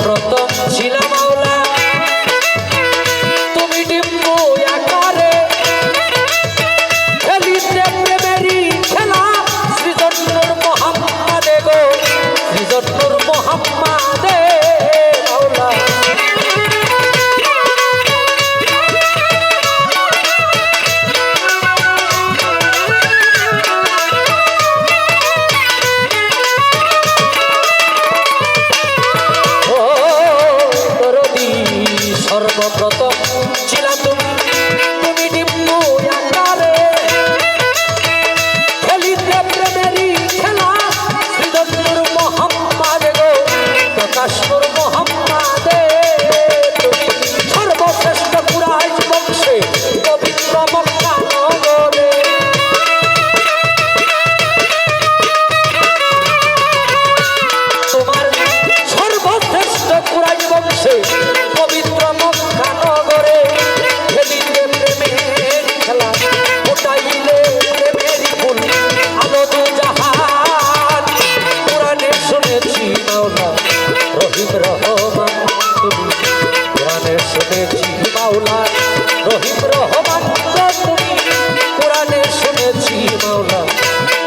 সর্বপ্রথম ছিলাম মাওলা তুমি ডিম্বু আকারে খেলিতে প্রেমেরই খেলা সৃজন্নুর মোহাম্মদে গো সৃজন্নুর মোহাম্মদে মাওলা সর্বপ্রথম ছিলাম তুমি ডিম্বু আকারে খেলিতে প্রেমেরই খেলা সৃজন্নুর মোহাম্মদে গো প্রকাশনুর মোহাম্মদে তুমি সর্বশ্রেষ্ঠ কুরাইশ বংশে পবিত্র মক্কা নগরে তোমার সর্বশ্রেষ্ঠ কুরাইশ বংশে পবিত্র মক্কা নগরে খেলিতে প্রেমের খেলা ফোটাইলে প্রেমের ফুল আলো দু জাহান কোরআনে শুনেছি মাওলা রহিম রহমান তুমি কোরআনে শুনেছি মাওলা রহিম রহমান তুমি কোরআনে শুনেছি মাওলা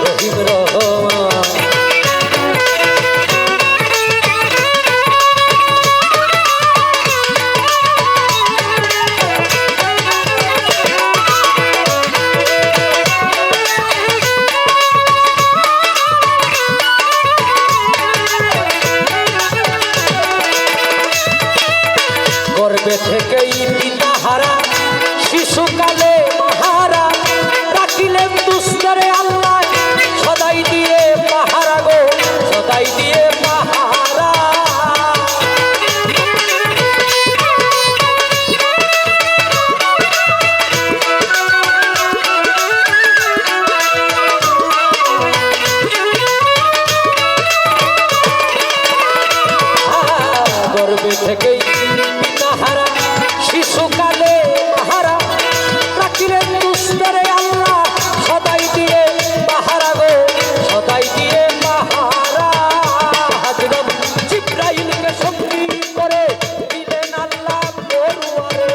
রহিম রহমান গর্বে থেকেই পিতাহারা শিশুকালে মাহারা রাখিলেন দুস্তরে আল্লাহ সদাই দিয়ে পাহারা গো সদাই দিয়ে পাহারা গর্বে থেকেই পিতাহারা শিশুকালে মাহারা রাখিলেন দুস্তরে আল্লাহ সদাই দিয়ে পাহারা গো সদাই দিয়ে পাহারা হযরত জিবরাইলকে সঙ্গী করে দিলেন আল্লাহ পরওয়ারে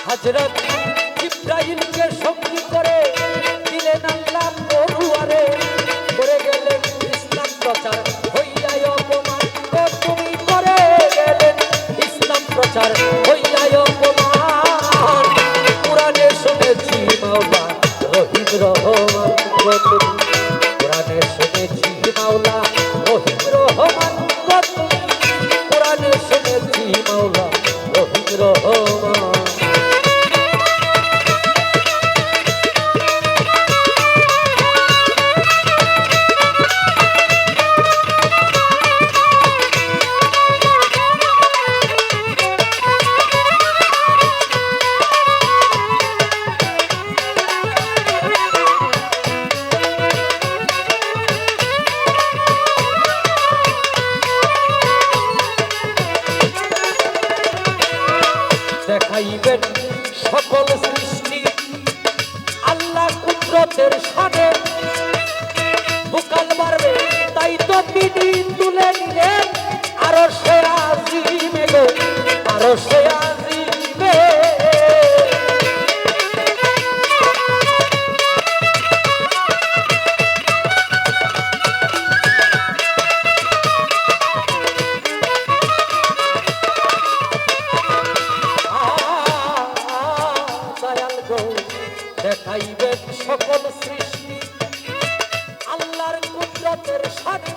হযরত জিবরাইলকে সঙ্গী করে দিলেন আল্লাহ পরওয়ারে করে গেলেন ইসলাম প্রচার হইয়াই অপমান তুমি করে গেলেন ইসলাম প্রচার হইয়াই অপমান কোরআনে শুনেছি মাওলা রহিম রহমান তুমি কোরআনে শুনেছি মাওলা রহিম রহমান তুমি কোরআনে শুনেছি মাওলা রহিম রহমান দেখাইবেন সকল সৃষ্টি আল্লাহ কুদরতের শানে বুকাল মারবে তাই তো তিনি তুলে নিলেন আরো সে আজিমে গো আরো সে আজিমে দেখাইবেন সকল সৃষ্টি আল্লাহর কুদরতের শানে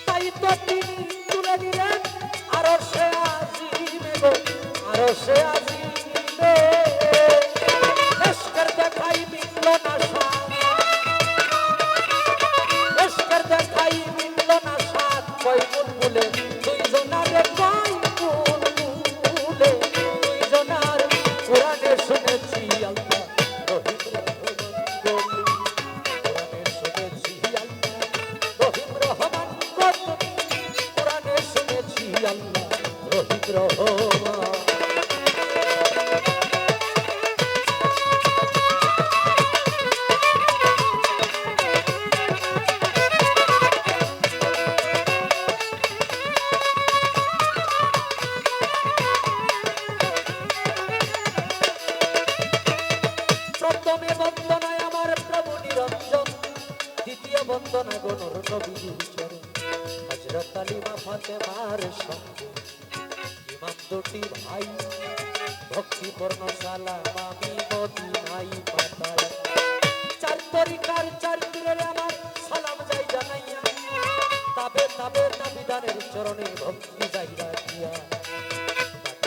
তাই তো তিনি তুলে দিলেন আরো সে আজিমে গো আরো সে আজিমে এশকের দেখাই মিলল না সাথ এশকের দেখাই মিলল না সাথ কই বুলবুলে দুইজনারে কই বুলবুলে দুইজনার কোরআনে শুনেছি আল্লাহ রহিম রহমান কোরআনে শুনেছি আল্লাহ রহিম রহমান কোরআনে শুনেছি আল্লাহ রহিম রহমান বন্দনা গো নূর নবীর চরণ হযরত আলী মা ফাতেমার সঙ্গে ইমাম দুটি ভাই ভক্তিপূর্ণ সালাম আমি মদিনায় পাঠাই চার তরিকার চার পীরের আমার সালাম যাই জানাইয়া তবে তবে নবীদানের চরণে ভক্তি যাই রাখিয়া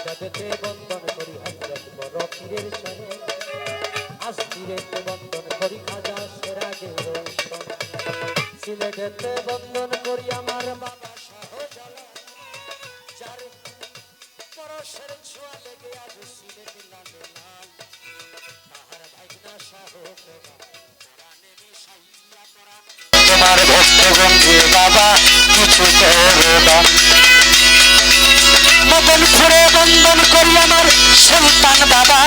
বাগদাদেতে বন্দন করি হযরত বড় পীরের চরণ আজ পীরেতে বন্দন করি খাজা সেরাগের রোশন সিলেটেতে বন্দন করি আমার বাবা শাহজালাল যার পরশের ছোঁয়া লেগে আজ সিলেট লালে লাল তাহার ভাগনা শাহ কোরআনে মিশাইয়া কোরআন তোমার ভক্তগণ রে বাবা কিছু করদান মদনপুরে বন্দন করি আমার সুলতান বাবা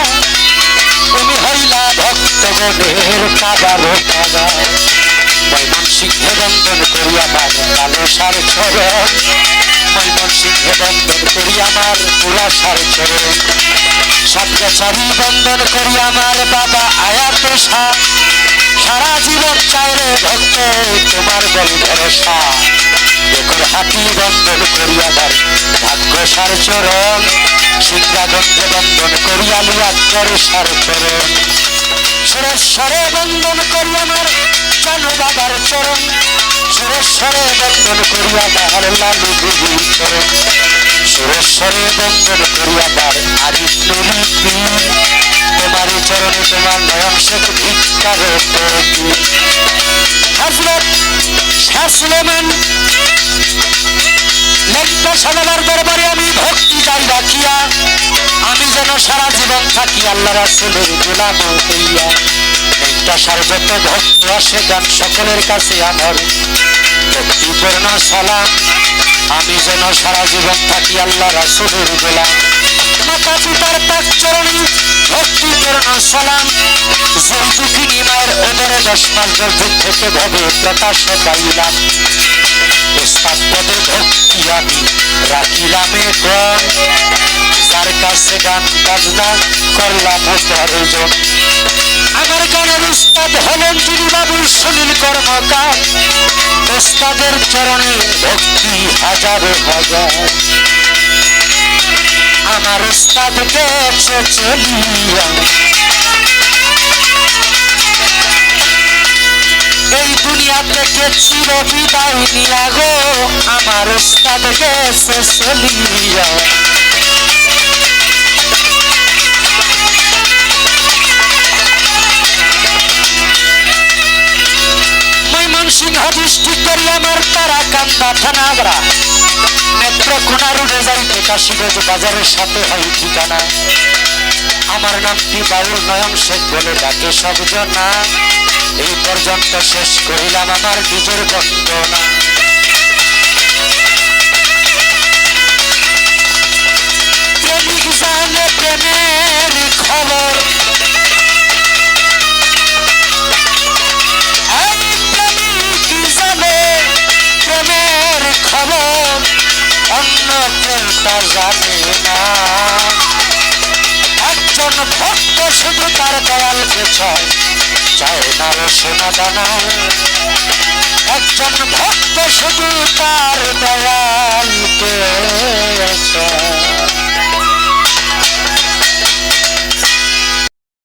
তুমি হইলা ভক্তগণের কাবার কাবা ময়মনসিংহে বন্দন করি আমার কালেসার চরণ ময়মনসিংহে বন্দন করি আমার পুরাসার চরণ সাতগাছারি বন্দন করি আমার বাবা আয়াত শাহ সারা জীবন চাইরে ভক্ত তোমার বল ভরসা দেখুন হাতি বন্দন করি আমার ভাগ্যসার চরণ সিংহাগঞ্জে বন্দন করি আলিয়ার সার চরণ সুরেশ্বরে বন্দন করি আমার জানু বাবার চরণ সুরেশ্বরে বন্দন করি আমার লালু গুরুর চরণ সুরেশ্বরে বন্দন করি আমার আরিফ নুরি পীর তোমার চরণে তোমার নয়ন শেখ ভিক্ষার হযরত শাহ সুলেমান লেখা সালার দরবারে আমি ভক্তি যাই রাখিয়া আমি যেন সারা জীবন থাকি আল্লাহ রাসূলের গোলাম হইয়া একটা সার্বত ভক্ত আসে গান সকলের কাছে আমার ভক্তিপূর্ণ সালাম আমি যেন সারা জীবন থাকি আল্লাহ রাসূলের গোলাম মাতা পিতার পাক চরণে ভক্তিপূর্ণ সালাম যেই দুঃখিনী মায়ের উদরে 10 মাস গর্ভে থেকে ভবে প্রকাশ পাইলাম ওস্তাদ পদে ভক্তি আমি রাখিলাম এখন যার কাছে গান বাজনা করলাম প্রয়োজন আমার গানের উস্তাদ হলেন যিনি বাবু সুনীল কর্মকার ওস্তাদের চরণে ভক্তি হাজারে হাজার আমার উস্তাদ গেছে চলিয়া এই দুনিয়া থেকে চির বিদায় নিয়া গো আমার উস্তাদ গেছে চলিয়া ময়মনসিংহ ডিস্ট্রিক্টের আমার তারাকান্দা থানাগড়া নেত্রকোনা রোডে যাইতে কাশীগঞ্জ বাজারের সাথে হয় ঠিকানা আমার নামটি বাউল নয়ন শেখ বলে ডাকে সব জনা এই পর্যন্ত শেষ করিলাম আমার নিজের বন্দনা প্রেমিক জানে প্রেমের খবর প্রেমের খবর অন্য প্রেমটা জানে না একজন ভক্ত শুধু তার দয়াল পেছয় চায় না সোনা দানা